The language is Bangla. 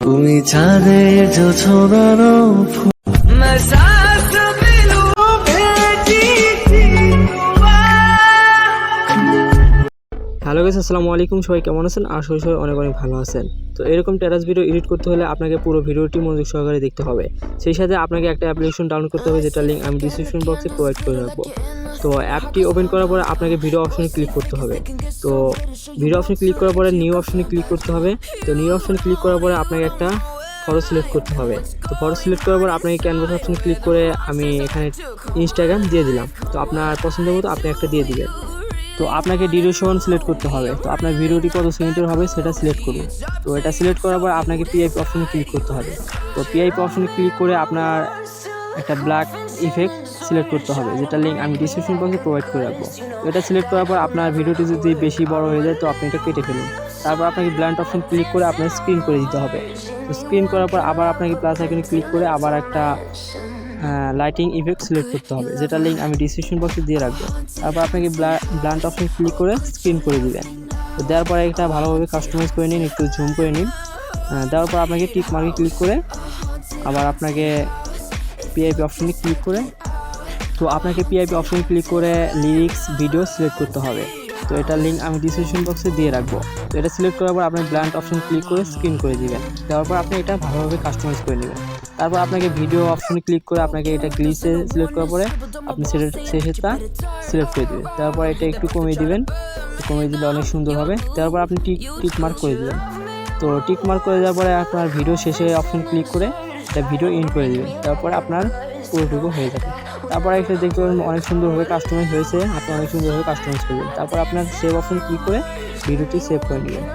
তুমি চাঁদের জোছনার ফুল। হ্যালো গাইস, আসসালামু আলাইকুম। সবাই কেমন আছেন? আশা করি সবাই অনেক অনেক ভালো আছেন। তো এরকম টেরাস ভিডিও এডিট করতে হলে আপনাকে পুরো ভিডিওটি মনোযোগ সহকারে দেখতে হবে। সেই সাথে আপনাকে একটা অ্যাপ্লিকেশন ডাউনলোড করতে হবে, যেটা লিঙ্ক আমি ডিসক্রিপশন বক্সে প্রোভাইড করে রাখবো। তো অ্যাপটি ওপেন করার পরে আপনাকে ভিডিও অপশনে ক্লিক করতে হবে। তো ভিডিও অপশনে ক্লিক করার পরে নিউ অপশনে ক্লিক করতে হবে। তো নিউ অপশনে ক্লিক করার পরে আপনাকে একটা ফটো সিলেক্ট করতে হবে। তো ফটো সিলেক্ট করার পর আপনাকে ক্যানভাস অপশনে ক্লিক করে আমি এখানে ইনস্টাগ্রাম দিয়ে দিলাম। তো আপনার পছন্দের মতো আপনি একটা দিয়ে দিবেন। তো আপনাকে ডিউরেশন সিলেক্ট করতে হবে। তো আপনার ভিডিওটি কত সেকেন্ডের হবে সেটা সিলেক্ট করুন। তো এটা সিলেক্ট করার পর আপনাকে পিআইপি অপশনে ক্লিক করতে হবে। তো পিআইপি অপশনে ক্লিক করে আপনার একটা ব্ল্যাক ইফেক্ট সিলেক্ট করতে হবে, যেটা লিঙ্ক আমি ডিসক্রিপশন বক্সে প্রোভাইড করে রাখবো। তো এটা সিলেক্ট করার পর আপনার ভিডিওটি যদি বেশি বড় হয়ে যায় তো আপনি এটা কেটে ফেলুন। তারপর আপনাকে ব্ল্যান্ড অপশন ক্লিক করে আপনার স্ক্রিন করে দিতে হবে। তো স্ক্রিন করার পর আবার আপনাকে প্লাস আইকনে ক্লিক করে আবার একটা লাইটিং ইফেক্ট সিলেক্ট করতে হবে, যেটা লিঙ্ক আমি ডিসক্রিপশন বক্সে দিয়ে রাখবো। তারপর আপনাকে ব্লান্ট অপশন ক্লিক করে স্ক্রিন করে দিবেন। তো দেওয়ার পরে এটা ভালোভাবে কাস্টমাইজ করে নিন, একটু জুম করে নিন। দেওয়ার পর আপনাকে টিক মার্কে ক্লিক করে আবার আপনাকে পিআইপি অপশনে ক্লিক করে লিরিক্স ভিডিও সিলেক্ট করতে হবে। তো এটা লিঙ্ক আমি ডিসক্রিপশন বক্সে দিয়ে রাখবো। তো এটা সিলেক্ট করার পর আপনি ব্ল্যান্ড অপশন ক্লিক করে স্ক্রিন করে দিবেন। দেওয়ার পর আপনি এটা ভালোভাবে কাস্টমাইজ করে নেবেন। তারপর আপনাকে ভিডিও অপশনে ক্লিক করে আপনাকে এটা গ্লিচে সিলেক্ট করার পরে আপনি সেটা সিলেক্ট করে দেবেন। তারপর এটা একটু কমিয়ে দিবেন, কমিয়ে দিলে অনেক সুন্দর হবে। তারপর আপনি টিক মার্ক করে দেবেন। তো টিক মার্ক করে দেওয়ার পরে আপনার ভিডিও শেষে অপশন ক্লিক করে এটা ভিডিও ইন করে দেবেন। তারপর আপনার পুরোটুকু হয়ে যাবে। তারপর একটা দেখতে পাবেন অনেক সুন্দরভাবে কাস্টমাইজ হয়েছে, আপনি অনেক সুন্দরভাবে কাস্টমাইজ করবেন। তারপর আপনার সেভ অপশন ক্লিক করে ভিডিওটি সেভ করে নেবেন।